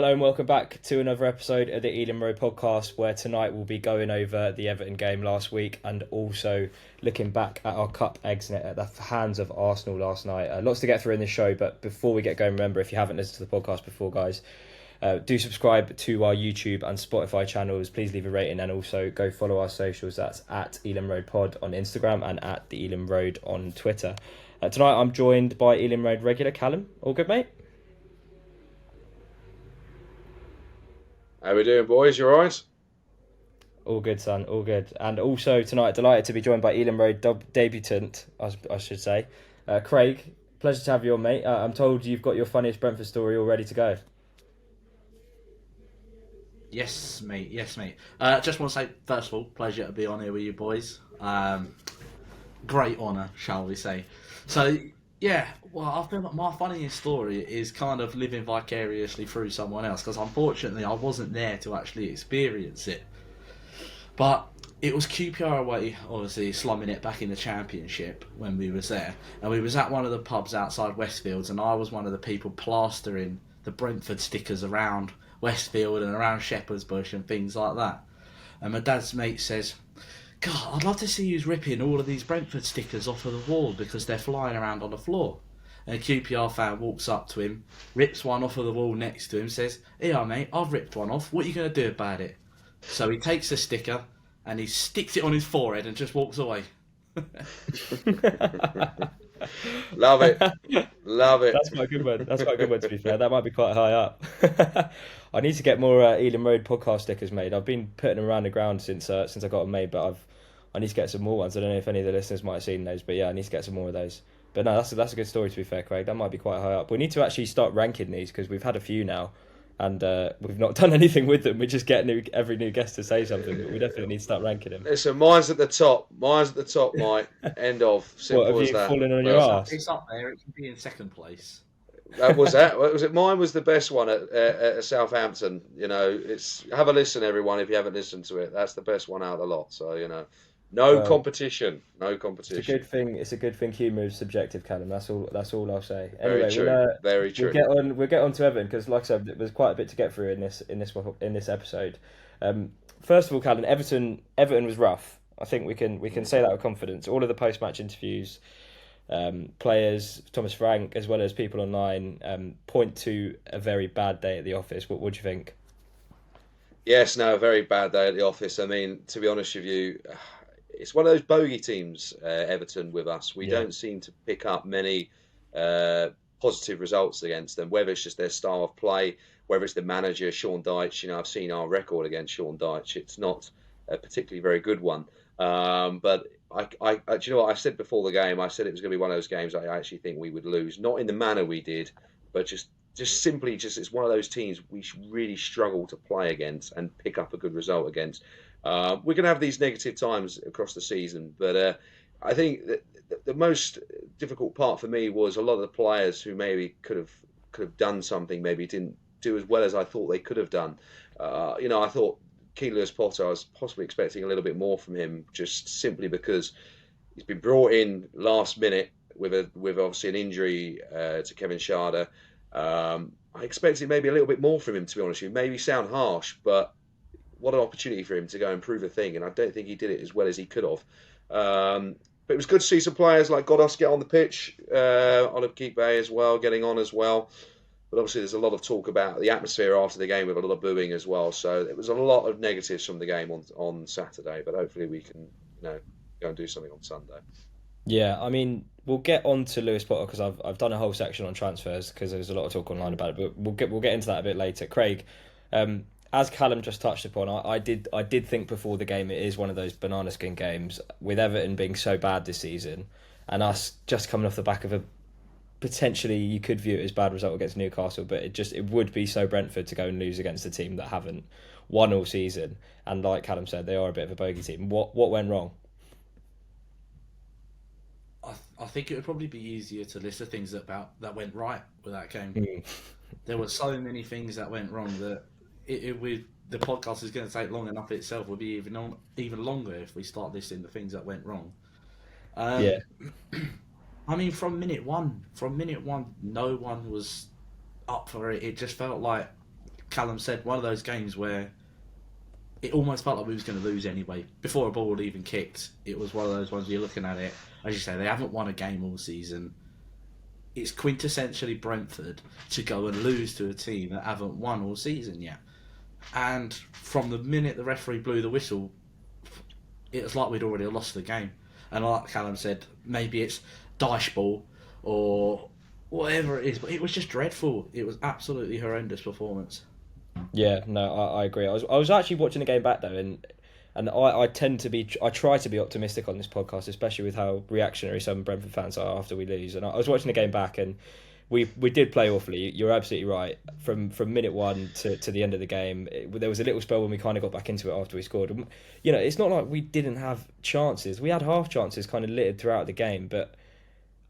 Hello and welcome back to another episode of the Elam Road podcast, where tonight we'll be going over the Everton game last week and also looking back at our cup exit at the hands of Arsenal last night. Lots to get through in this show, but before we get going, remember, if you haven't listened to the podcast before, guys, do subscribe to our YouTube and Spotify channels. Please leave a rating and also go follow our socials. That's at Elam Road Pod on Instagram and at the Elam Road on Twitter. Tonight I'm joined by Elam Road regular Callum. All good, mate? How we doing, boys? You alright? All good, son. All good. And also tonight, delighted to be joined by Elam Road debutant, I should say, Craig. Pleasure to have you on, mate. I'm told you've got your funniest Brentford story all ready to go. Yes, mate. Yes, mate. Just want to say, first of all, pleasure to be on here with you boys. Great honour, shall we say. So, yeah, well, I feel like my funniest story is kind of living vicariously through someone else, because unfortunately I wasn't there to actually experience it. But it was QPR away, obviously, slumming it back in the Championship when we was there. And we was at one of the pubs outside Westfields, and I was one of the people plastering the Brentford stickers around Westfield and around Shepherd's Bush and things like that. And my dad's mate says, God, I'd love to see you ripping all of these Brentford stickers off of the wall because they're flying around on the floor. And a QPR fan walks up to him, rips one off of the wall next to him, says, Here, mate, I've ripped one off. What are you going to do about it? So he takes the sticker and he sticks it on his forehead and just walks away. Love it. Love it. That's quite a good one. That's quite a good one, to be fair. That might be quite high up. I need to get more Elam Road podcast stickers made. I've been putting them around the ground since I got them made, but I need to get some more ones. I don't know if any of the listeners might have seen those, but yeah, I need to get some more of those. But no, that's a good story, to be fair, Craig. That might be quite high up. We need to actually start ranking these because we've had a few now, and we've not done anything with them. We just get every new guest to say something, but we definitely need to start ranking them. Listen, mine's at the top. Mine's at the top, Mike. End of. Simple What, have as you that. fallen on your Well, arse? It's up there. It can be in second place. That was that. Was it? Mine was the best one at Southampton. You know, it's have a listen, everyone. If you haven't listened to it, that's the best one out of the lot. So no Well, competition. No it's a competition. good thing. It's a good thing. Humour is subjective, Callum. That's all. That's all I'll say. Very Anyway, true. Very we'll true. get on. We'll get on to Everton because, like I said, there's quite a bit to get through in this episode. First of all, Callum, Everton was rough. I think we can say that with confidence. All of the post match interviews, players, Thomas Frank, as well as people online, point to a very bad day at the office. What do you think? Yes, no, a very bad day at the office. I mean, to be honest with you, it's one of those bogey teams, Everton, with us. We Yeah. don't seem to pick up many positive results against them, whether it's just their style of play, whether it's the manager, Sean Dyche. I've seen our record against Sean Dyche. It's not a particularly very good one. But do you know what I said before the game? I said it was going to be one of those games I actually think we would lose, not in the manner we did, but just simply it's one of those teams we really struggle to play against and pick up a good result against. We're going to have these negative times across the season, but I think that the most difficult part for me was a lot of the players who maybe could have done something, maybe didn't do as well as I thought they could have done. I thought Keane Lewis Potter, I was possibly expecting a little bit more from him, just simply because he's been brought in last minute with obviously an injury to Kevin Schade. I expected maybe a little bit more from him, to be honest with you. Maybe sound harsh, but what an opportunity for him to go and prove a thing, and I don't think he did it as well as he could have. But it was good to see some players like Godos get on the pitch, Oliver Kipe as well, getting on as well. But obviously there's a lot of talk about the atmosphere after the game with a lot of booing as well. So there was a lot of negatives from the game on Saturday, but hopefully we can go and do something on Sunday. Yeah, I mean, we'll get on to Lewis Potter because I've done a whole section on transfers because there's a lot of talk online about it, but we'll get into that a bit later. Craig, as Callum just touched upon, I did think before the game it is one of those banana skin games with Everton being so bad this season and us just coming off the back of a potentially you could view it as bad result against Newcastle, but it would be so Brentford to go and lose against a team that haven't won all season, and like Callum said, they are a bit of a bogey team. What went wrong? I think it would probably be easier to list the things that went right with that game. Mm. There were so many things that went wrong that the podcast is going to take long enough itself. Would be even longer if we start listing the things that went wrong. Yeah. I mean, from minute one, no one was up for it. It just felt like Callum said, one of those games where it almost felt like we was going to lose anyway. Before a ball had even kicked, it was one of those ones where you're looking at it, as you say, they haven't won a game all season. It's quintessentially Brentford to go and lose to a team that haven't won all season yet. And from the minute the referee blew the whistle, it was like we'd already lost the game. And like Callum said, maybe it's dice ball or whatever it is, but it was just dreadful. It was absolutely horrendous performance. Yeah, no, I agree. I was actually watching the game back though, and I try to be optimistic on this podcast, especially with how reactionary some Brentford fans are after we lose. And I was watching the game back, and we did play awfully. You're absolutely right. From minute one to the end of the game, there was a little spell when we kind of got back into it after we scored. And, you know, it's not like we didn't have chances. We had half chances kind of littered throughout the game, but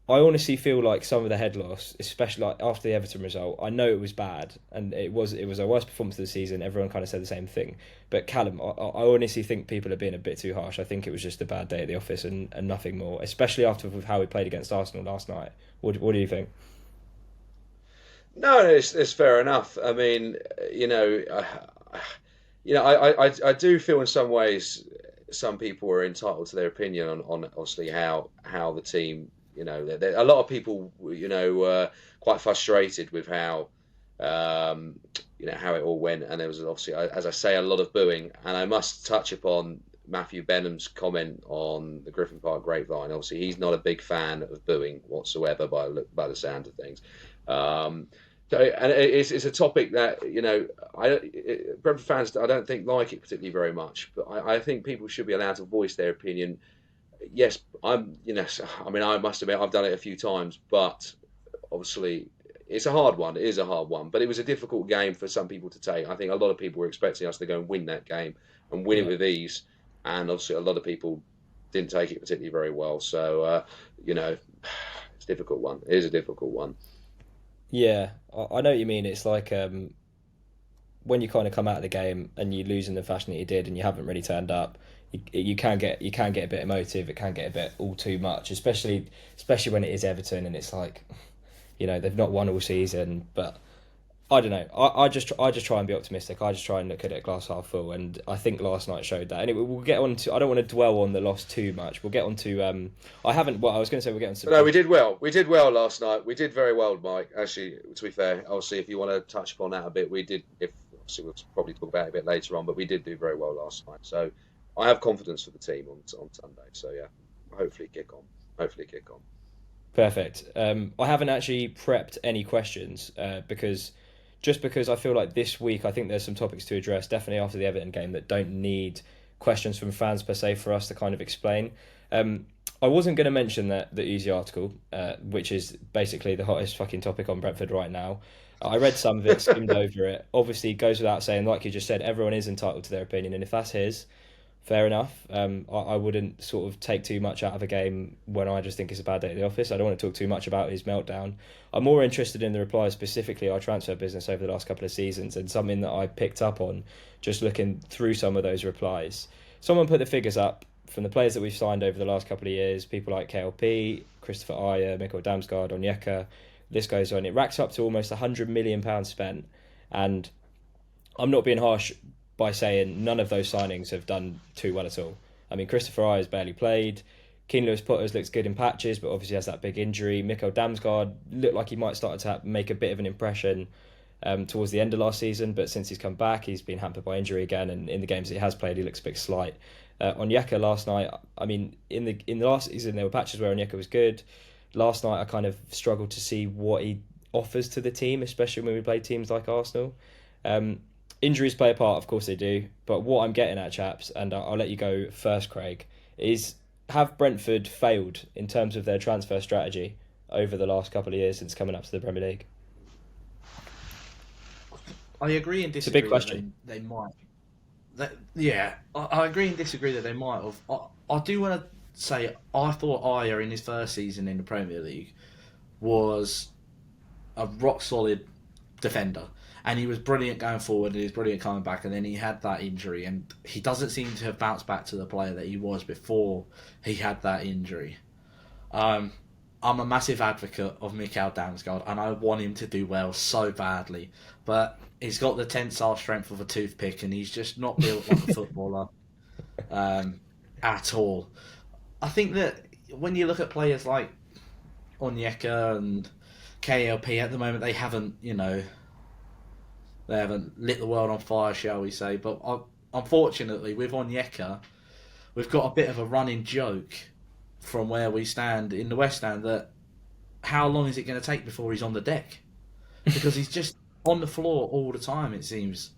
I honestly feel like some of the head loss, especially like after the Everton result, I know it was bad and it was our worst performance of the season. Everyone kind of said the same thing. But Callum, I honestly think people are being a bit too harsh. I think it was just a bad day at the office and nothing more, especially after how we played against Arsenal last night. What do you think? No, it's fair enough. I mean, I do feel in some ways some people are entitled to their opinion on obviously how the team, a lot of people, were quite frustrated with how, how it all went. And there was obviously, as I say, a lot of booing. And I must touch upon Matthew Benham's comment on the Griffin Park grapevine. Obviously, he's not a big fan of booing whatsoever by the sound of things. And it's a topic that Brentford fans I don't think like it particularly very much, but I think people should be allowed to voice their opinion. Yes, I must admit I've done it a few times, but obviously it's a hard one. It is a hard one, but it was a difficult game for some people to take. I think a lot of people were expecting us to go and win that game and win it with ease, and obviously a lot of people didn't take it particularly very well. So it's a difficult one. It is a difficult one. Yeah, I know what you mean. It's like when you kind of come out of the game and you lose in the fashion that you did, and you haven't really turned up. You can get a bit emotive. It can get a bit all too much, especially when it is Everton and it's like, they've not won all season. But I don't know. I just try and be optimistic. I just try and look at it glass half full, and I think last night showed that. Anyway, we'll get on to. I don't want to dwell on the loss too much. We'll get on to. I haven't. Well, I was going to say we'll get on to. No, we did well. We did well last night. We did very well, Mike. Actually, to be fair, obviously, if you want to touch upon that a bit, we did. Obviously, we'll probably talk about it a bit later on, but we did do very well last night. So I have confidence for the team on Sunday. So yeah, hopefully kick on. Perfect. I haven't actually prepped any questions because I feel like this week I think there's some topics to address, definitely after the Everton game, that don't need questions from fans per se for us to kind of explain. I wasn't going to mention the Easy article, which is basically the hottest fucking topic on Brentford right now. I read some of it, skimmed over it. Obviously, it goes without saying, like you just said, everyone is entitled to their opinion, and if that's his, fair enough. I wouldn't sort of take too much out of a game when I just think it's a bad day at the office. I don't want to talk too much about his meltdown. I'm more interested in the replies, specifically our transfer business over the last couple of seasons, and something that I picked up on just looking through some of those replies. Someone put the figures up from the players that we've signed over the last couple of years, people like KLP, Christopher Ayer, Mikkel Damsgaard, Onyeka. This goes on. It racks up to almost £100 million spent, and I'm not being harsh by saying none of those signings have done too well at all. I mean, Christopher Ayer's barely played. Keane Lewis-Potters looks good in patches, but obviously has that big injury. Mikkel Damsgaard looked like he might start to make a bit of an impression towards the end of last season, but since he's come back, he's been hampered by injury again, and in the games that he has played, he looks a bit slight. Onyeka last night, I mean, in the last season, there were patches where Onyeka was good. Last night, I kind of struggled to see what he offers to the team, especially when we play teams like Arsenal. Injuries play a part, of course they do, but what I'm getting at, chaps, and I'll let you go first, Craig, is have Brentford failed in terms of their transfer strategy over the last couple of years since coming up to the Premier League? I agree and disagree. It's a big question. They might. I agree and disagree that they might have. I do want to say I thought Ayer in his first season in the Premier League was a rock solid defender. And he was brilliant going forward, and he was brilliant coming back, and then he had that injury, and he doesn't seem to have bounced back to the player that he was before he had that injury. I'm a massive advocate of Mikael Damsgaard, and I want him to do well so badly. But he's got the tensile strength of a toothpick, and he's just not built like a footballer at all. I think that when you look at players like Onyeka and KLP at the moment, they haven't lit the world on fire, shall we say. But unfortunately, with Onyeka, we've got a bit of a running joke from where we stand in the West Stand that how long is it going to take before he's on the deck? Because he's just on the floor all the time, it seems.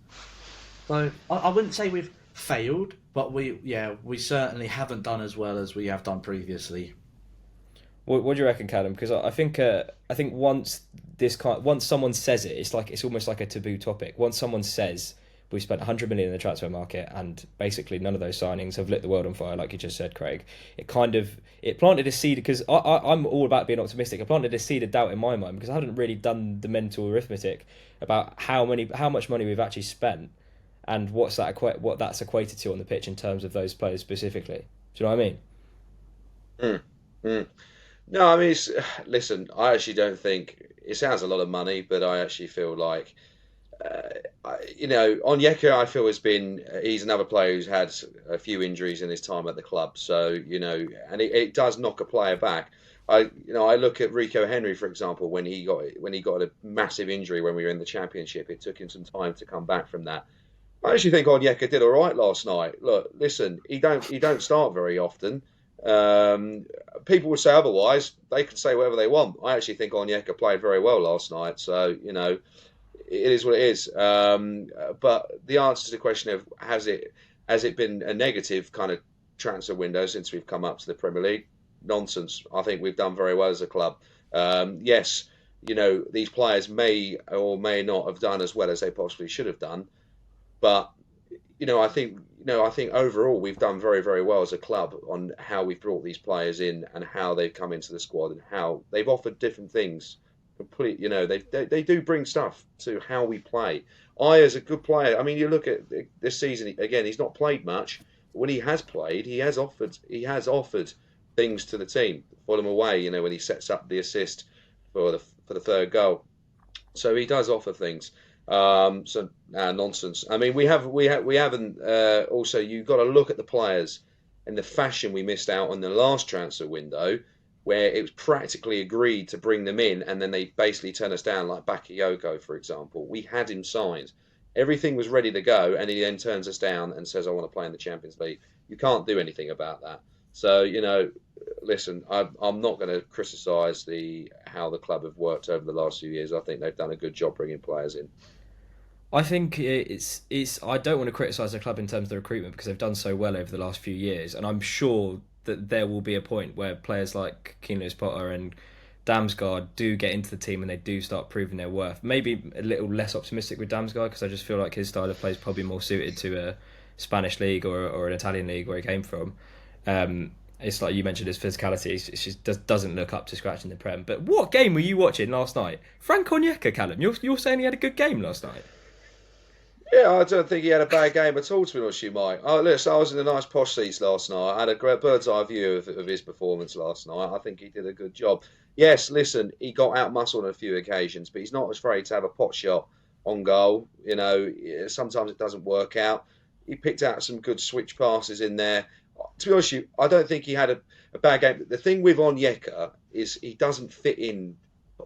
So I wouldn't say we've failed, but we certainly haven't done as well as we have done previously. What do you reckon, Callum? Because I think once someone says it, it's almost like a taboo topic. Once someone says we spent 100 million in the transfer market and basically none of those signings have lit the world on fire, like you just said, Craig, it planted a seed, because I'm all about being optimistic. It planted a seed of doubt in my mind because I hadn't really done the mental arithmetic about how much money we've actually spent and what that's equated to on the pitch in terms of those players specifically. Do you know what I mean? No, I mean, listen, I actually don't think it sounds a lot of money, but I actually feel like, Onyeka, I feel he's another player who's had a few injuries in his time at the club. So, and it does knock a player back. I look at Rico Henry, for example, when he got a massive injury when we were in the Championship. It took him some time to come back from that. I actually think Onyeka did all right last night. Look, listen, he don't start very often. People would say otherwise. They can say whatever they want. I actually think Onyeka played very well last night. So, it is what it is. But the answer to the question of has it been a negative kind of transfer window since we've come up to the Premier League? Nonsense. I think we've done very well as a club. Yes, these players may or may not have done as well as they possibly should have done. But I think overall we've done very, very well as a club on how we've brought these players in and how they've come into the squad and how they've offered different things. They do bring stuff to how we play. As a good player, I mean, you look at this season again. He's not played much, but when he has played, he has offered things to the team. Fulham away, when he sets up the assist for the third goal, so he does offer things. Nonsense. I mean, we haven't. Also, you've got to look at the players and the fashion we missed out on the last transfer window, where it was practically agreed to bring them in, and then they basically turn us down, like Bakayoko, for example. We had him signed. Everything was ready to go, and he then turns us down and says, I want to play in the Champions League. You can't do anything about that. So, listen, I'm not going to criticise how the club have worked over the last few years. I think they've done a good job bringing players in. I think it's. I don't want to criticise the club in terms of the recruitment because they've done so well over the last few years, and I'm sure that there will be a point where players like Keane Lewis-Potter and Damsgaard do get into the team and they do start proving their worth. Maybe a little less optimistic with Damsgaard because I just feel like his style of play is probably more suited to a Spanish league or an Italian league where he came from. It's like you mentioned, his physicality. It just doesn't look up to scratch in the Prem. But what game were you watching last night? Frank Onyeka, Callum, you're saying he had a good game last night? Yeah, I don't think he had a bad game at all, to be honest with you, Mike. Listen, I was in the nice posh seats last night. I had a great bird's eye view of his performance last night. I think he did a good job. Yes, listen, he got out-muscled on a few occasions, but he's not afraid to have a pot shot on goal. Sometimes it doesn't work out. He picked out some good switch passes in there. To be honest with you, I don't think he had a bad game. The thing with Onyeka is he doesn't fit in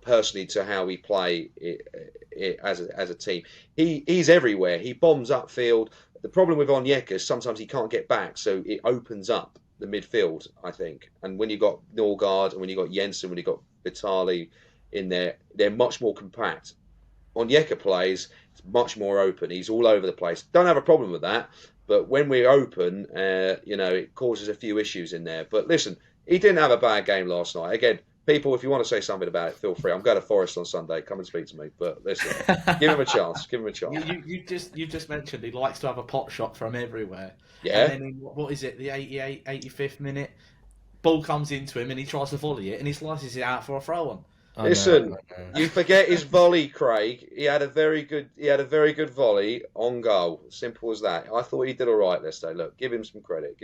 personally to how we play it as a team. He's everywhere. He bombs upfield. The problem with Onyeka is sometimes he can't get back, so it opens up the midfield, I think. And when you've got Norgard and when you've got Jensen, when you've got Vitali in there, they're much more compact. Onyeka plays, it's much more open. He's all over the place. Don't have a problem with that. But when we're open, it causes a few issues in there. But listen, he didn't have a bad game last night. Again, people, if you want to say something about it, feel free. I'm going to Forest on Sunday. Come and speak to me. But listen, give him a chance. Give him a chance. You just mentioned he likes to have a pot shot from everywhere. Yeah. And then in, what is it, the 85th minute, ball comes into him and he tries to volley it and he slices it out for a throw-on. Listen, you forget his volley, Craig. He had a very good volley on goal. Simple as that. I thought he did all right yesterday. Look, give him some credit.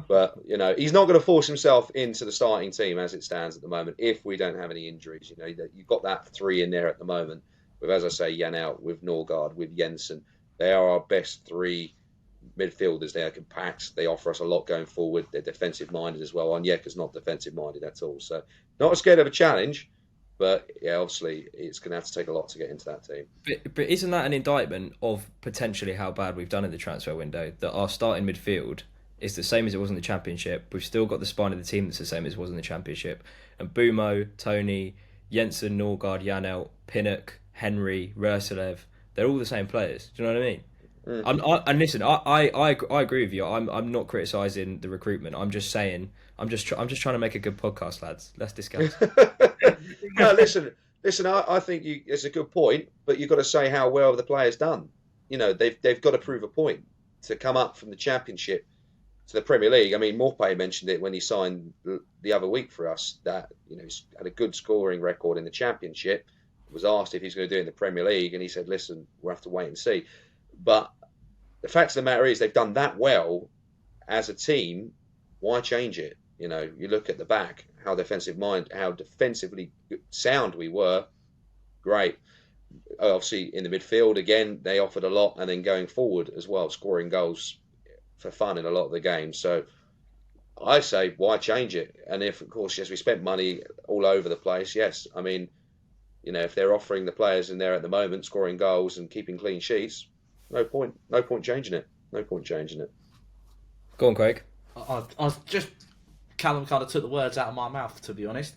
But he's not going to force himself into the starting team as it stands at the moment. If we don't have any injuries, you've got that three in there at the moment. With, as I say, Jan out, with Norgard, with Jensen, they are our best three midfielders. They are compact. They offer us a lot going forward. They're defensive minded as well. Onyeka's not defensive minded at all. So not scared of a challenge. But yeah, obviously, it's going to have to take a lot to get into that team. But isn't that an indictment of potentially how bad we've done in the transfer window? That our starting midfield is the same as it was in the Championship. We've still got the spine of the team that's the same as it was in the Championship. And Bumo, Tony, Jensen, Norgard, Janelt, Pinnock, Henry, Rursulev, they're all the same players. Do you know what I mean? And listen, I agree with you. I'm not criticising the recruitment. I'm just saying I'm just trying to make a good podcast, lads. Let's discuss. No, listen. I think it's a good point, but you've got to say how well the player's done. They've got to prove a point to come up from the Championship to the Premier League. I mean, Morpay mentioned it when he signed the other week for us that he's had a good scoring record in the Championship. Was asked if he's going to do it in the Premier League, and he said, "Listen, we'll have to wait and see." But the fact of the matter is, they've done that well as a team. Why change it? You look at the back, how defensively sound we were. Great. Obviously, in the midfield, again, they offered a lot, and then going forward as well, scoring goals for fun in a lot of the games. So I say, why change it? And if, of course, yes, we spent money all over the place, yes. I mean, if they're offering the players in there at the moment, scoring goals and keeping clean sheets, no point changing it. No point changing it. Go on, Craig. I was just... Callum kind of took the words out of my mouth, to be honest.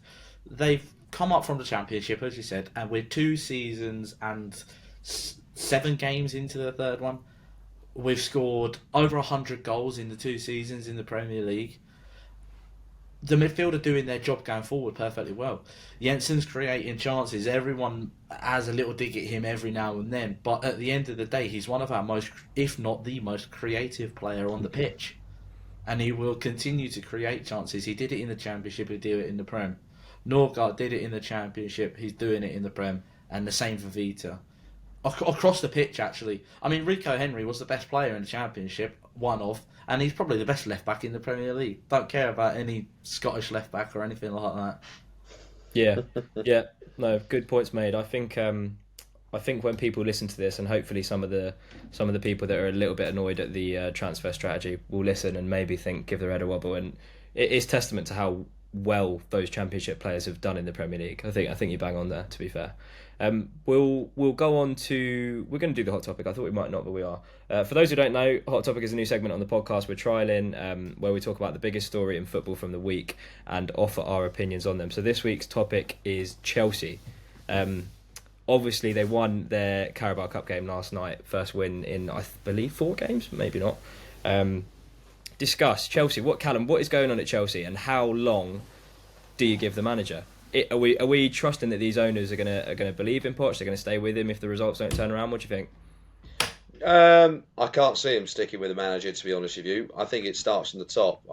They've come up from the Championship, as you said, and we're 2 seasons and 7 games into the third one. We've scored over 100 goals in the 2 seasons in the Premier League. The midfield are doing their job going forward perfectly well. Jensen's creating chances. Everyone has a little dig at him every now and then. But at the end of the day, he's one of our most, if not the most creative player on the pitch. And he will continue to create chances. He did it in the Championship, he'll do it in the Prem. Norgard did it in the Championship, he's doing it in the Prem. And the same for Vita. Across the pitch, actually. I mean, Rico Henry was the best player in the Championship, one of, and he's probably the best left-back in the Premier League. Don't care about any Scottish left-back or anything like that. Yeah. No, good points made. I think when people listen to this, and hopefully some of the people that are a little bit annoyed at the transfer strategy will listen and maybe give their head a wobble. And it is testament to how well those Championship players have done in the Premier League. I think you bang on there, to be fair. We'll go on to... We're going to do the Hot Topic. I thought we might not, but we are. For those who don't know, Hot Topic is a new segment on the podcast we're trialling, where we talk about the biggest story in football from the week and offer our opinions on them. So this week's topic is Chelsea. Obviously, they won their Carabao Cup game last night. First win in, I believe, 4 games, maybe not. Discuss Chelsea. Callum, what is going on at Chelsea, and how long do you give the manager? Are we trusting that these owners are gonna believe in Poch? They're gonna stay with him if the results don't turn around? What do you think? I can't see him sticking with the manager, to be honest with you. I think it starts from the top.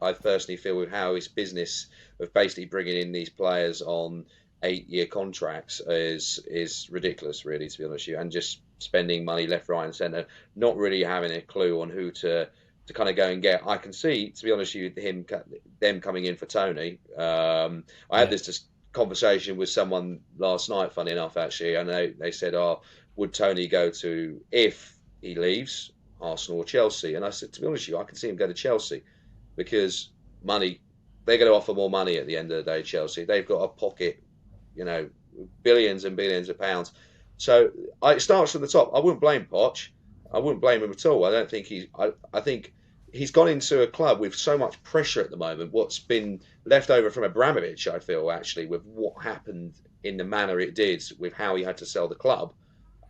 I personally feel with how his business of basically bringing in these players on 8-year contracts is ridiculous, really, to be honest with you, and just spending money left, right, and centre, not really having a clue on who to kind of go and get. I can see, to be honest with you, them coming in for Tony. I had this conversation with someone last night, funny enough, actually, and they said, would Tony go to, if he leaves, Arsenal or Chelsea? And I said, to be honest with you, I can see him go to Chelsea, because money, they're going to offer more money at the end of the day, Chelsea. They've got a pocket, billions and billions of pounds. So it starts from the top. I wouldn't blame Poch. I wouldn't blame him at all. I think he's gone into a club with so much pressure at the moment. What's been left over from Abramovich, I feel, actually, with what happened in the manner it did, with how he had to sell the club.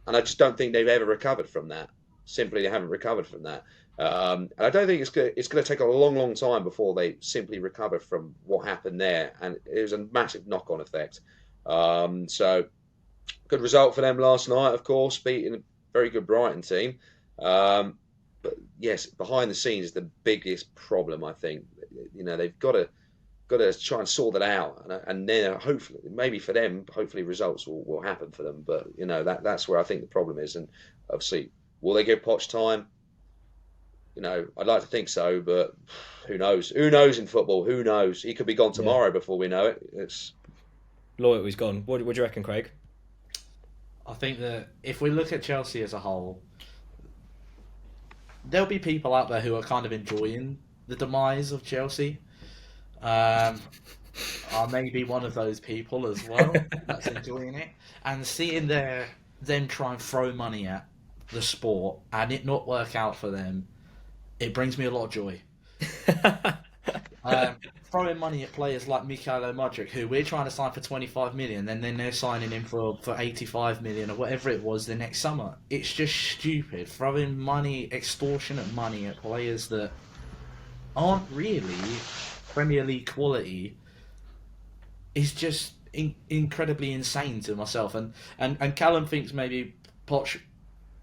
And I just don't think they've ever recovered from that. Simply, they haven't recovered from that. And I don't think it's going to take a long, long time before they simply recover from what happened there. And it was a massive knock-on effect. So, good result for them last night, of course, beating a very good Brighton team. But yes, behind the scenes, the biggest problem, I think, they've got to try and sort that out, and then hopefully, maybe for them, hopefully results will happen for them. But that's where I think the problem is. And obviously, will they give Poch time? I'd like to think so, but who knows? Who knows in football? Who knows? He could be gone Yeah. tomorrow before we know it. It's Loyalty's was gone. What do you reckon, Craig? I think that if we look at Chelsea as a whole, there'll be people out there who are kind of enjoying the demise of Chelsea. I may be one of those people as well that's enjoying it, and seeing them try and throw money at the sport and it not work out for them, it brings me a lot of joy. Throwing money at players like Mykhailo Mudryk, who we're trying to sign for 25 million, and then they're signing him for 85 million or whatever it was the next summer. It's just stupid. Throwing money, extortionate money at players that aren't really Premier League quality is just incredibly insane to myself. And Callum thinks maybe Poch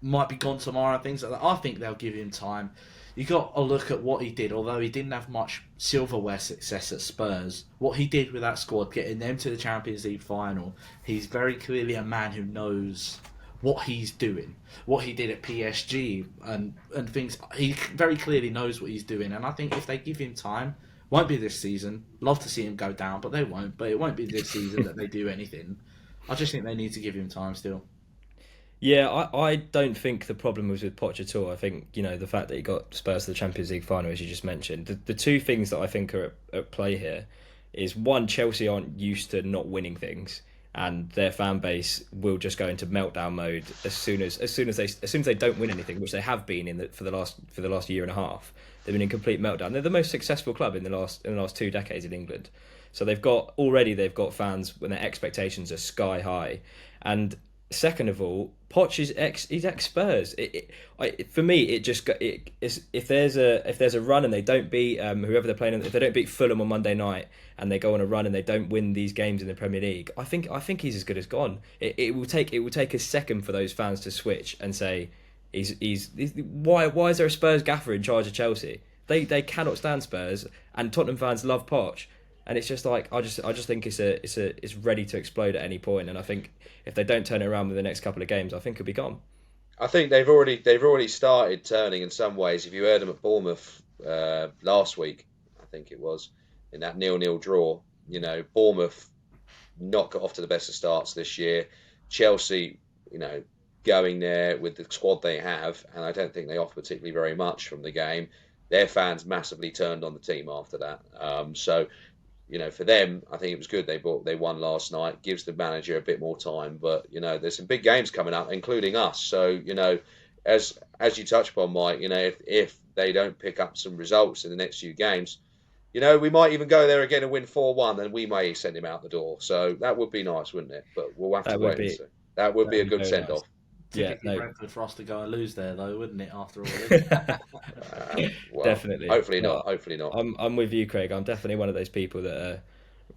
might be gone tomorrow and things like that. I think they'll give him time. You got to look at what he did. Although he didn't have much silverware success at Spurs, what he did with that squad, getting them to the Champions League final, he's very clearly a man who knows what he's doing. What he did at PSG and things, he very clearly knows what he's doing. And I think if they give him time, won't be this season. Love to see him go down, but they won't. But it won't be this season that they do anything. I just think they need to give him time still. Yeah, I don't think the problem was with Poch at all. I think, the fact that he got Spurs to the Champions League final, as you just mentioned. The two things that I think are at play here is, one, Chelsea aren't used to not winning things, and their fan base will just go into meltdown mode as soon as they don't win anything, which they have been for the last year and a half. They've been in complete meltdown. They're the most successful club in the last 2 decades in England. So they've got fans when their expectations are sky high. And second of all, Poch he's ex Spurs. For me, if there's a run and they don't beat whoever they're playing, if they don't beat Fulham on Monday night and they go on a run and they don't win these games in the Premier League, I think he's as good as gone. It will take a second for those fans to switch and say, why is there a Spurs gaffer in charge of Chelsea? They cannot stand Spurs, and Tottenham fans love Poch. And it's just like, I just think it's ready to explode at any point. And I think if they don't turn it around with the next couple of games, I think it'll be gone. I think they've already started turning in some ways. If you heard them at Bournemouth last week, I think it was, in that 0-0 draw, Bournemouth not got off to the best of starts this year. Chelsea, going there with the squad they have, and I don't think they offer particularly very much from the game. Their fans massively turned on the team after that. So for them, I think it was good they won last night. Gives the manager a bit more time, but there's some big games coming up, including us. So as you touched upon, Mike, if they don't pick up some results in the next few games, we might even go there again and win 4-1, and we may send him out the door. So that would be nice, wouldn't it? But we'll have to wait and see. That would be a good send off. Yeah, no. Brentford for us to go and lose there, though, wouldn't it? After all, well, definitely. Hopefully not. Hopefully not. I'm with you, Craig. I'm definitely one of those people that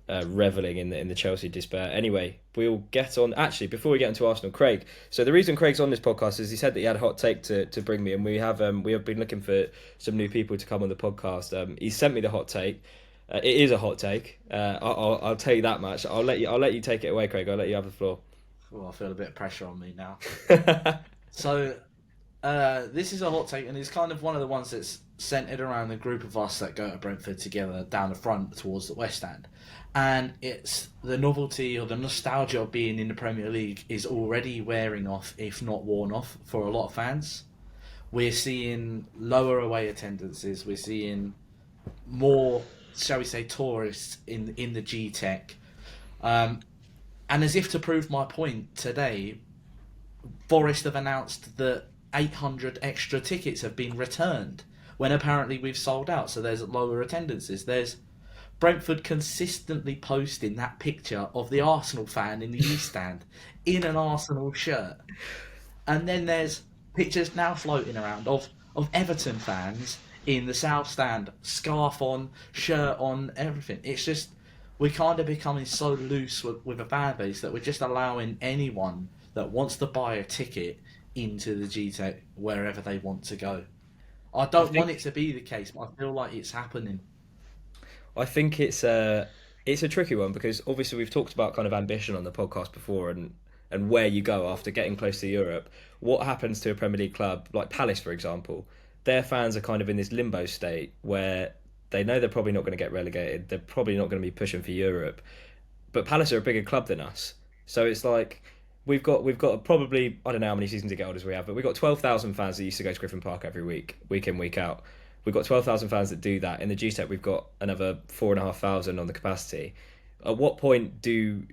are reveling in the Chelsea despair. Anyway, we'll get on. Actually, before we get into Arsenal, Craig. So the reason Craig's on this podcast is he said that he had a hot take to bring me, and we have been looking for some new people to come on the podcast. He sent me the hot take. It is a hot take. I'll tell you that much. I'll let you take it away, Craig. I'll let you have the floor. Oh, I feel a bit of pressure on me now. So, this is a hot take, and it's kind of one of the ones that's centred around the group of us that go to Brentford together down the front towards the West End. And it's the novelty or the nostalgia of being in the Premier League is already wearing off, if not worn off, for a lot of fans. We're seeing lower away attendances. We're seeing more, shall we say, tourists in the G-Tech. And as if to prove my point, today, Forest have announced that 800 extra tickets have been returned when apparently we've sold out, so there's lower attendances. There's Brentford consistently posting that picture of the Arsenal fan in the East Stand in an Arsenal shirt. And then there's pictures now floating around of Everton fans in the South Stand, scarf on, shirt on, everything. It's just, we're kind of becoming so loose with a fan base that we're just allowing anyone that wants to buy a ticket into the G-Tech wherever they want to go. I don't want it to be the case, but I feel like it's happening. I think it's a tricky one because obviously we've talked about kind of ambition on the podcast before and where you go after getting close to Europe. What happens to a Premier League club like Palace, for example? their fans are kind of in this limbo state where they know they're probably not going to get relegated. They're probably not going to be pushing for Europe, but Palace are a bigger club than us. So it's like we've got probably, I don't know how many season ticket holders we have, but we've got 12,000 fans that used to go to Griffin Park every week in, week out. We've got 12,000 fans that do that. In the GTEC, we've got another 4,500 on the capacity. At what point do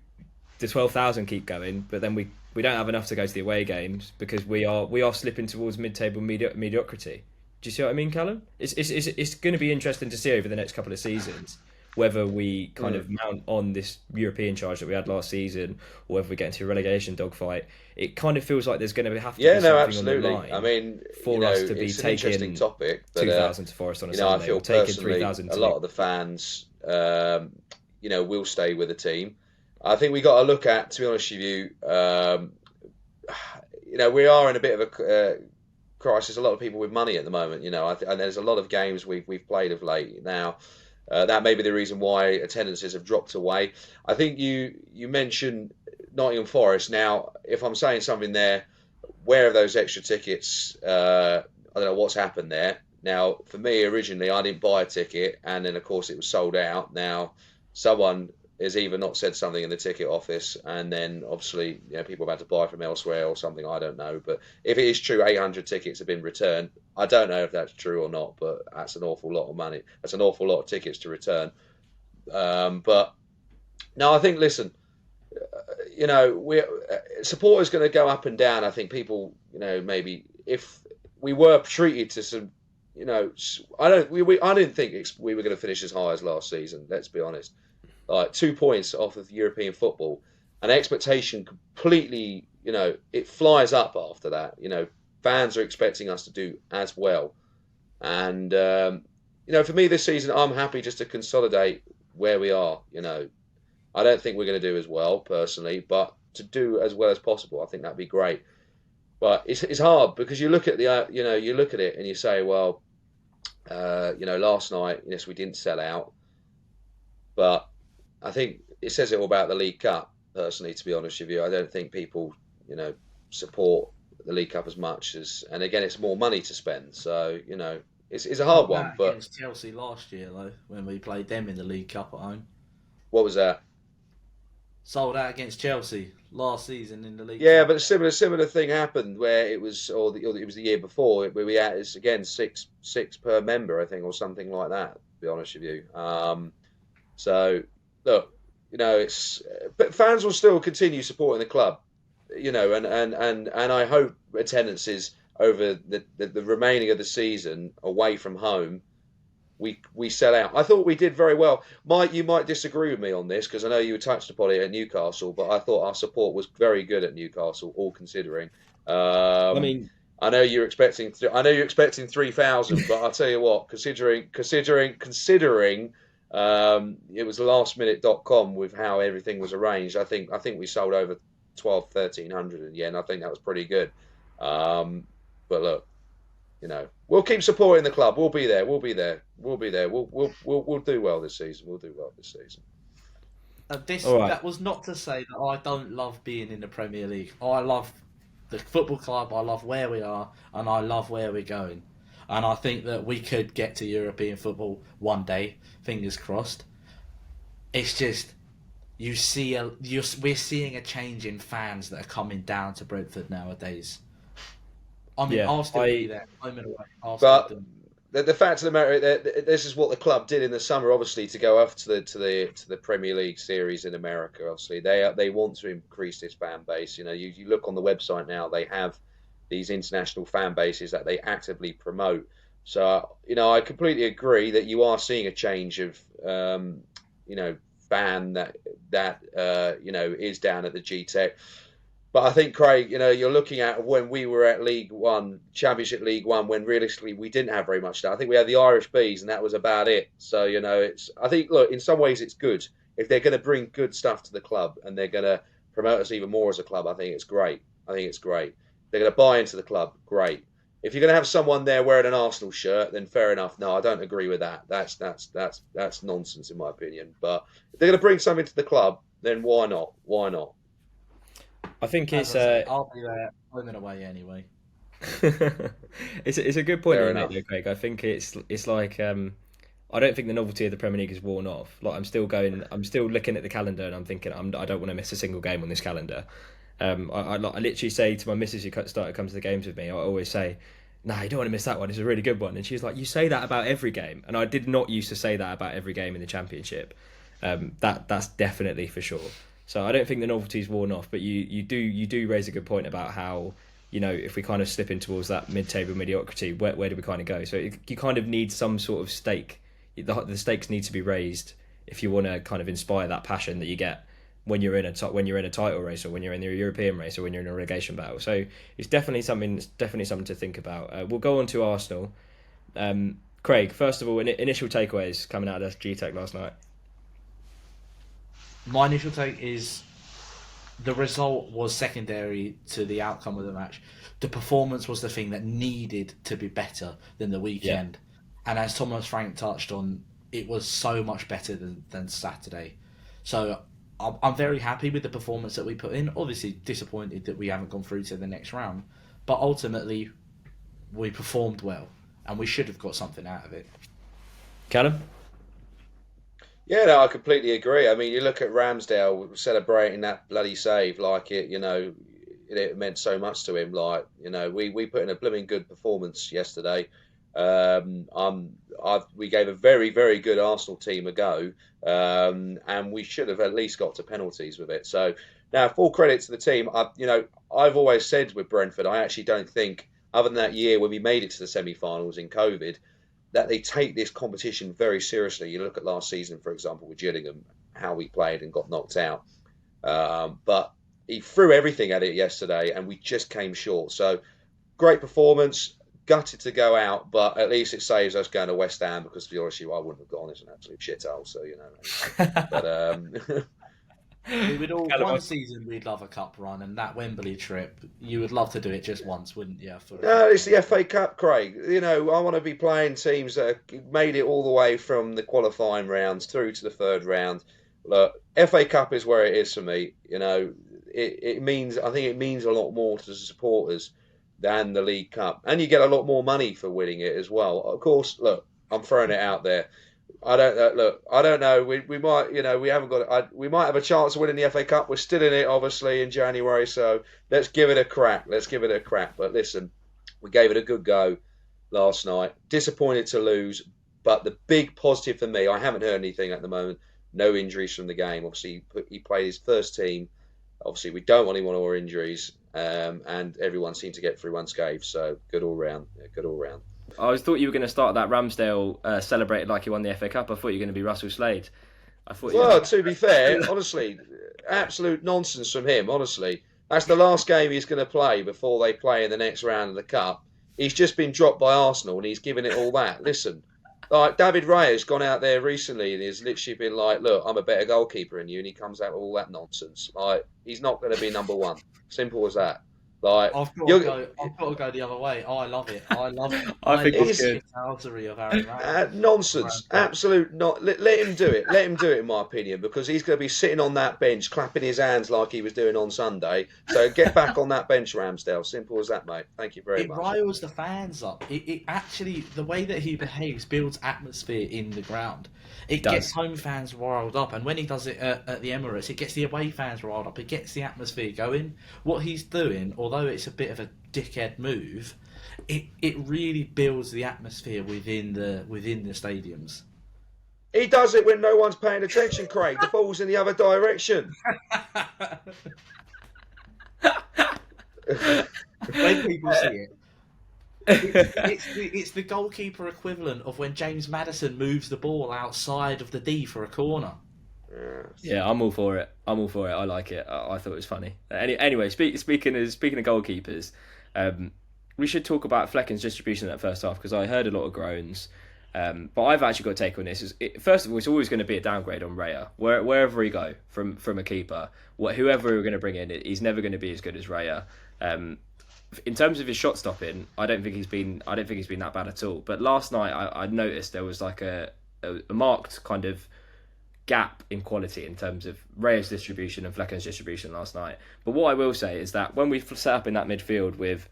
the 12,000 keep going, but then we don't have enough to go to the away games because we are slipping towards mid-table mediocrity? Do you see what I mean, Callum? It's going to be interesting to see over the next couple of seasons whether we kind of mount on this European charge that we had last season, or whether we get into a relegation dogfight. It kind of feels like there's going to have to be something absolutely. on the line. I mean, for us to be it's an taking interesting topic, but 2,000 to Forest on a I Sunday, feel or taking personally 3,000 a lot of the fans, will stay with the team. I think we got to look at, to be honest with you, we are in a bit of a crisis. A lot of people with money at the moment, and there's a lot of games we've played of late now. That may be the reason why attendances have dropped away. I think you mentioned Nottingham Forest. Now, if I'm saying something there, where are those extra tickets? I don't know what's happened there. Now, for me, originally, I didn't buy a ticket, and then, of course, it was sold out. Now, someone has either not said something in the ticket office, and then, obviously, people have had to buy from elsewhere or something, I don't know. But if it is true, 800 tickets have been returned. I don't know if that's true or not, but that's an awful lot of money. That's an awful lot of tickets to return. But, no, I think, listen, support is going to go up and down. I think people, maybe if we were treated to some, I didn't think we were going to finish as high as last season. Let's be honest. Like 2 points off of European football, and expectation completely, it flies up after that. Fans are expecting us to do as well, and for me this season, I'm happy just to consolidate where we are. I don't think we're going to do as well personally, but to do as well as possible, I think that'd be great. But it's hard because you look at you look at it and you say, well, last night, yes, we didn't sell out, but I think it says it all about the League Cup. Personally, to be honest with you, I don't think people, support the League Cup as much as, and again, it's more money to spend. So it's a hard one. But against Chelsea last year, though, when we played them in the League Cup at home, what was that? Sold out against Chelsea last season in the League Yeah, Cup. but a similar thing happened where it was, or it was the year before, where we had again six per member, I think, or something like that. To be honest with you, so look, but fans will still continue supporting the club, and I hope attendances over the remaining of the season away from home, we sell out. I thought we did very well. You might disagree with me on this because I know you touched upon it at Newcastle, but I thought our support was very good at Newcastle, all considering. I know you're expecting 3,000, but I'll tell you what, considering it was lastminute.com with how everything was arranged. I think we sold over 1,100 in the end. I think that was pretty good. But look, we'll keep supporting the club. We'll be there. We'll do well this season. That was not to say that I don't love being in the Premier League. I love the football club. I love where we are, and I love where we're going. And I think that we could get to European football one day, fingers crossed. It's just, we're seeing a change in fans that are coming down to Brentford nowadays. I mean, I'll still be there. But the fact of the matter, this is what the club did in the summer, obviously, to go up to the Premier League series in America. Obviously, they want to increase this fan base. You look on the website now; they have these international fan bases that they actively promote. So, I completely agree that you are seeing a change of, fan that is down at the GTEC. But I think, Craig, you're looking at when we were at League One, Championship League One, when realistically we didn't have very much stuff. I think we had the Irish Bees, and that was about it. So, I think, look, in some ways it's good. If they're going to bring good stuff to the club and they're going to promote us even more as a club, I think it's great. They're going to buy into the club, great. If you're going to have someone there wearing an Arsenal shirt, then fair enough. No, I don't agree with that. That's nonsense in my opinion. But if they're going to bring something to the club, then why not? I think it's. I'll be there home and away anyway. It's a good point that Fair you make enough. though, Craig. I think it's like I don't think the novelty of the Premier League is worn off. Like I'm still looking at the calendar and I'm thinking I don't want to miss a single game on this calendar. I literally say to my missus who started come to the games with me, I always say, "Nah, you don't want to miss that one. It's a really good one." And she's like, "You say that about every game," and I did not used to say that about every game in the Championship. That's definitely for sure. So I don't think the novelty's worn off, but you do raise a good point about how, if we kind of slip in towards that mid-table mediocrity, where do we kind of go? So you kind of need some sort of stake. The stakes need to be raised if you want to kind of inspire that passion that you get when you're in a title race, or when you're in the European race, or when you're in a relegation battle. So it's definitely something to think about. We'll go on to Arsenal. Craig, first of all, initial takeaways coming out of GTEC last night. My initial take is the result was secondary to the outcome of the match. The performance was the thing that needed to be better than the weekend. And as Thomas Frank touched on, it was so much better than Saturday. So I'm very happy with the performance that we put in. Obviously disappointed that we haven't gone through to the next round. But ultimately, we performed well. And we should have got something out of it. Callum? Yeah, no, I completely agree. I mean, you look at Ramsdale celebrating that bloody save like it meant so much to him. Like, we put in a blooming good performance yesterday. We gave a very, very good Arsenal team a go, and we should have at least got to penalties with it. So now, full credit to the team. I've always said with Brentford, I actually don't think, other than that year when we made it to the semi-finals in COVID, that they take this competition very seriously. You look at last season, for example, with Gillingham, how we played and got knocked out. But he threw everything at it yesterday, and we just came short. So great performance. Gutted to go out, but at least it saves us going to West Ham, because to be honest with you, I wouldn't have gone. It's an absolute shithole. So but We would all Callum, one season we'd love a cup run, and that Wembley trip you would love to do it just once, wouldn't you? no, it's the FA Cup, Craig. I want to be playing teams that made it all the way from the qualifying rounds through to the third round. Look, FA Cup is where it is for me. It means, I think it means a lot more to the supporters than the League Cup, and you get a lot more money for winning it as well. Of course, look, I'm throwing it out there. I don't know. Look, I don't know. We might, we haven't got. We might have a chance of winning the FA Cup. We're still in it, obviously, in January. So let's give it a crack. But listen, we gave it a good go last night. Disappointed to lose, but the big positive for me, I haven't heard anything at the moment. No injuries from the game. Obviously, he played his first team. Obviously, we don't want any more injuries, and everyone seemed to get through unscathed. So good all round. Yeah, good all round. I thought you were going to start that Ramsdale celebrated like he won the FA Cup. I thought you were going to be Russell Slade. Well, to be fair, honestly, absolute nonsense from him. Honestly, that's the last game he's going to play before they play in the next round of the cup. He's just been dropped by Arsenal, and he's given it all that. Listen, like David Raya has gone out there recently and he's literally been like, "Look, I'm a better goalkeeper than you," and he comes out with all that nonsense. Like, he's not going to be number one. Simple as that. Like, I've got to go the other way. Oh, I love it. I love it. I think it's the good. mentality of Aaron Ramsdale. nonsense. Absolute not. Let him do it. Let him do it, in my opinion, because he's going to be sitting on that bench, clapping his hands like he was doing on Sunday. So get back on that bench, Ramsdale. Simple as that, mate. Thank you very It much. riles the fans up. It actually, the way that he behaves builds atmosphere in the ground. It does. gets home fans riled up, and when he does it at the Emirates, it gets the away fans riled up. It gets the atmosphere going. What he's doing, although it's a bit of a dickhead move, it really builds the atmosphere within the stadiums. He does it when no one's paying attention, Craig. The ball's in the other direction. When people see it. It's the goalkeeper equivalent of when James Maddison moves the ball outside of the D for a corner. Yeah, I'm all for it. I like it. I thought it was funny. Anyway, speaking of goalkeepers, we should talk about Flecken's distribution in that first half, because I heard a lot of groans. But I've actually got a take on this. First of all, it's always going to be a downgrade on Raya. Wherever he go from a keeper, whoever we're going to bring in, he's never going to be as good as Raya. In terms of his shot stopping, I don't think he's been that bad at all. But last night, I noticed there was like a marked kind of gap in quality in terms of Raya's distribution and Flecken's distribution last night. But what I will say is that when we set up in that midfield with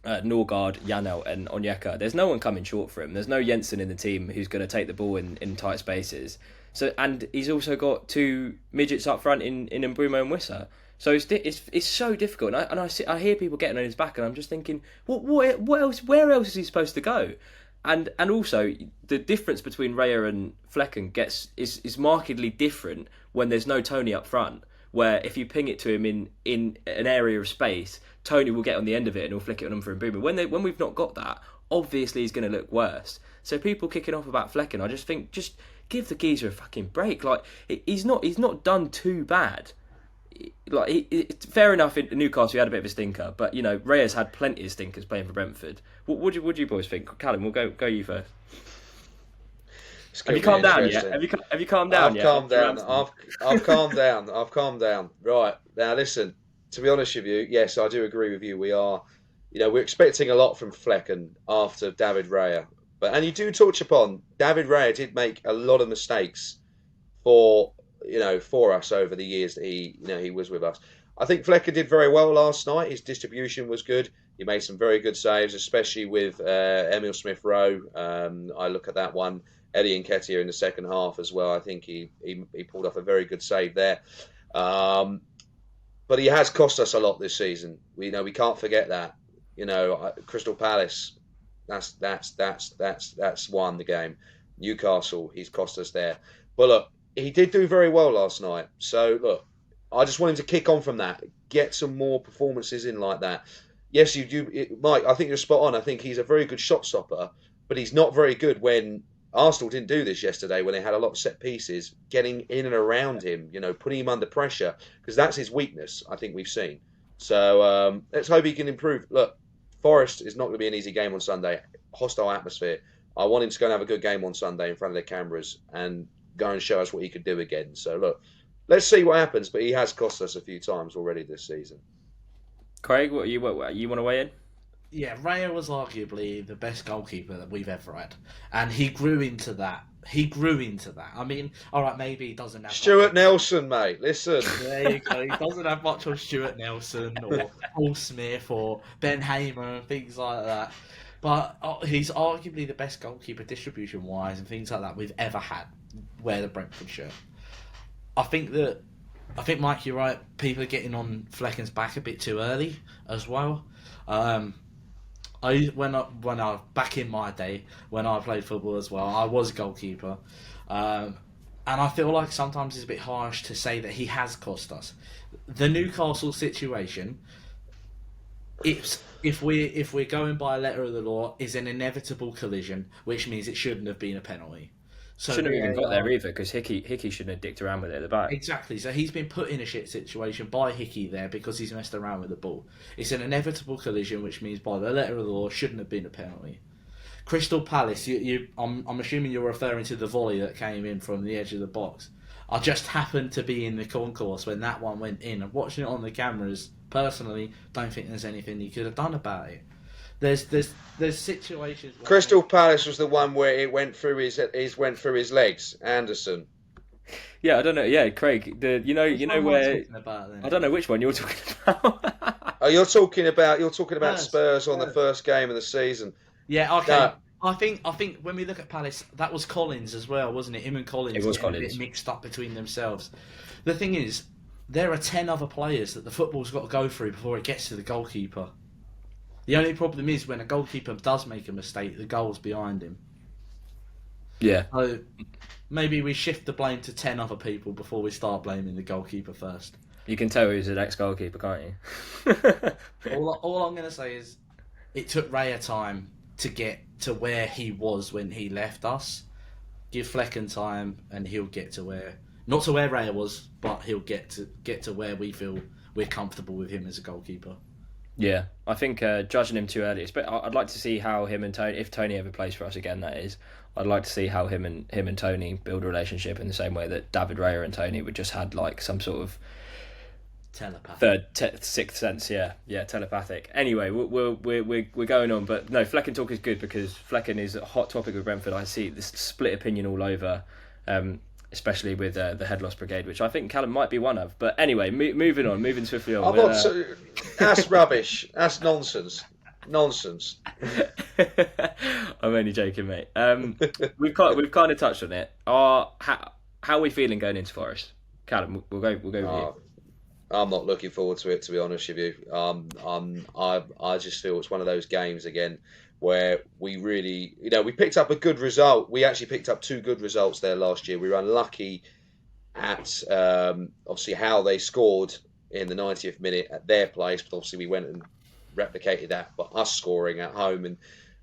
Norgard, Janelt and Onyeka, there's no one coming short for him. There's no Jensen in the team who's going to take the ball in tight spaces. So, and he's also got two midgets up front in Mbeumo and Wissa. So it's so difficult. And I hear people getting on his back, and I'm just thinking, what else? Where else is he supposed to go? And also the difference between Raya and Flecken is markedly different when there's no Tony up front. Where if you ping it to him in an area of space, Tony will get on the end of it and he'll flick it on for Mbeumo. When we've not got that, obviously he's going to look worse. So people kicking off about Flecken, I just think just give the geezer a fucking break. Like he's not done too bad. Like fair enough, in Newcastle he had a bit of a stinker, but you know Reyes had plenty of stinkers playing for Brentford. What do you boys think? Callum, we'll go you first. Have you calmed down yet? Have you calmed down yet? I've calmed down. I've calmed down. Right now, listen. To be honest with you, yes, I do agree with you. We're expecting a lot from Flecken after David Raya, and you do touch upon David Raya did make a lot of mistakes for us over the years that he was with us. I think Flecken did very well last night. His distribution was good. He made some very good saves, especially with Emil Smith-Rowe. I look at that one. Eddie Nketiah in the second half as well. I think he pulled off a very good save there. But he has cost us a lot this season. We can't forget that. Crystal Palace, that's won the game. Newcastle, he's cost us there. But look, he did do very well last night. So look, I just want him to kick on from that. Get some more performances in like that. Yes, you do, Mike. I think you're spot on. I think he's a very good shot stopper, but he's not very good when Arsenal didn't do this yesterday when they had a lot of set pieces, getting in and around him, putting him under pressure, because that's his weakness, I think we've seen. So let's hope he can improve. Look, Forest is not going to be an easy game on Sunday. Hostile atmosphere. I want him to go and have a good game on Sunday in front of the cameras and go and show us what he could do again. So look, let's see what happens, but he has cost us a few times already this season. Craig, what you want to weigh in? Yeah, Raya was arguably the best goalkeeper that we've ever had, and he grew into that. I mean, all right, maybe he doesn't have Stuart Nelson, mate. Listen, there you go. He doesn't have much on Stuart Nelson or Paul Smith or Ben Hamer and things like that. But he's arguably the best goalkeeper distribution-wise and things like that we've ever had. Wear the Brentford shirt. I think, Mike, you're right. People are getting on Flecken's back a bit too early as well. Back in my day when I played football as well, I was a goalkeeper, and I feel like sometimes it's a bit harsh to say that he has cost us. The Newcastle situation, if we're going by a letter of the law, is an inevitable collision, which means it shouldn't have been a penalty. So shouldn't have even got there either, because Hickey shouldn't have dicked around with it at the back. Exactly. So he's been put in a shit situation by Hickey there because he's messed around with the ball. It's an inevitable collision, which means by the letter of the law, shouldn't have been a penalty. Crystal Palace, I'm assuming you're referring to the volley that came in from the edge of the box. I just happened to be in the concourse when that one went in, and watching it on the cameras, personally, don't think there's anything he could have done about it. There's situations. Crystal Palace was the one where it went through his legs. Anderson. Yeah, I don't know. Yeah, Craig. Where I don't know which one you're talking about. You're talking about Spurs on the first game of the season. Yeah, okay. No. I think when we look at Palace, that was Collins as well, wasn't it? Him and Collins. It was Collins. A bit mixed up between themselves. The thing is, there are 10 other players that the football's got to go through before it gets to the goalkeeper. The only problem is when a goalkeeper does make a mistake, the goal's behind him. Yeah. So maybe we shift the blame to 10 other people before we start blaming the goalkeeper first. You can tell he's an ex-goalkeeper, can't you? all I'm going to say is it took Raya time to get to where he was when he left us. Give Flecken time and he'll get to where... Not to where Raya was, but he'll get to where we feel we're comfortable with him as a goalkeeper. Yeah, I think judging him too early. But I'd like to see how him and Tony, if Tony ever plays for us again, that is, I'd like to see how him and Tony build a relationship in the same way that David Raya and Tony would just had like some sort of sixth sense. Yeah, telepathic. Anyway, we're going on, but no, Flecken talk is good because Flecken is a hot topic with Brentford. I see this split opinion all over. Especially with the head loss brigade, which I think Callum might be one of. But anyway, moving swiftly on. That's rubbish. That's nonsense. Nonsense. I'm only joking, mate. We've kind of touched on it. How are we feeling going into Forest? Callum, we'll go with you. I'm not looking forward to it, to be honest with you. I just feel it's one of those games again where we really, we picked up a good result. We actually picked up two good results there last year. We were unlucky at obviously how they scored in the 90th minute at their place, but obviously we went and replicated that by us scoring at home and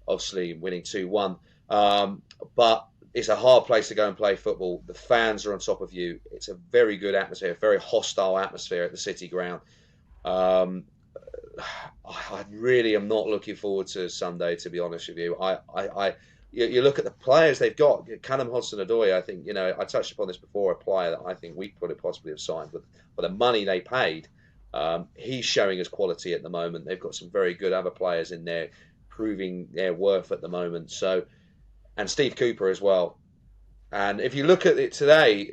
obviously winning 2-1. But it's a hard place to go and play football. The fans are on top of you. It's a very good atmosphere, a very hostile atmosphere at the City Ground. I really am not looking forward to Sunday, to be honest with you. You look at the players they've got. Callum Hudson-Odoi, I think, I touched upon this before, a player that I think we could have possibly have signed, but for the money they paid, he's showing us quality at the moment. They've got some very good other players in there proving their worth at the moment. So, and Steve Cooper as well. And if you look at it today,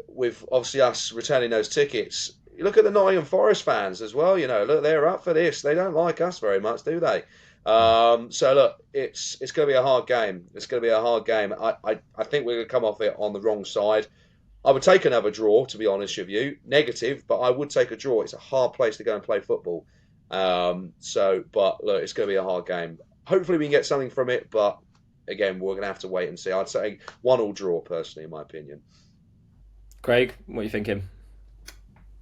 with obviously us returning those tickets, you look at the Nottingham Forest fans as well. Look, they're up for this. They don't like us very much, do they? So look, it's going to be a hard game. It's going to be a hard game. I think we're going to come off it on the wrong side. I would take another draw, to be honest with you. Negative, but I would take a draw. It's a hard place to go and play football. But look, it's going to be a hard game. Hopefully we can get something from it, but again, we're going to have to wait and see. I'd say 1-1 draw, personally, in my opinion. Craig, what are you thinking?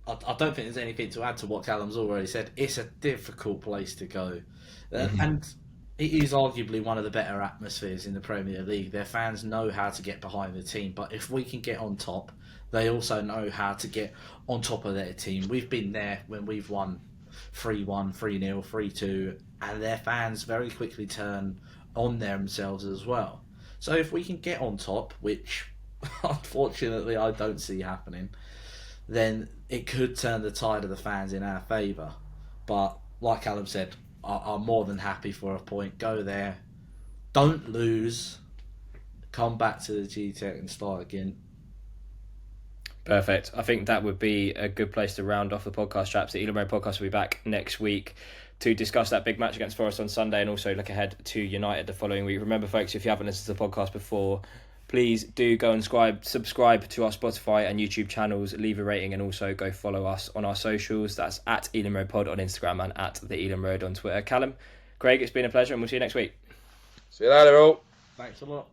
I don't think there's anything to add to what Callum's already said. It's a difficult place to go. And it is arguably one of the better atmospheres in the Premier League. Their fans know how to get behind the team, but if we can get on top, they also know how to get on top of their team. We've been there when we've won 3-1, 3-0, 3-2, and their fans very quickly turn on themselves as well. So if we can get on top, which unfortunately I don't see happening, then it could turn the tide of the fans in our favour. But like Callum said, I'm more than happy for a point. Go there, don't lose, come back to the G-Tech and start again. Perfect. I think that would be a good place to round off the podcast, chaps. The Elam Road podcast will be back next week to discuss that big match against Forest on Sunday and also look ahead to United the following week. Remember, folks, if you haven't listened to the podcast before, please do go and subscribe to our Spotify and YouTube channels, leave a rating, and also go follow us on our socials. That's at Elam Road Pod on Instagram and at the Elam Road on Twitter. Callum, Craig, it's been a pleasure, and we'll see you next week. See you later, all. Thanks a lot.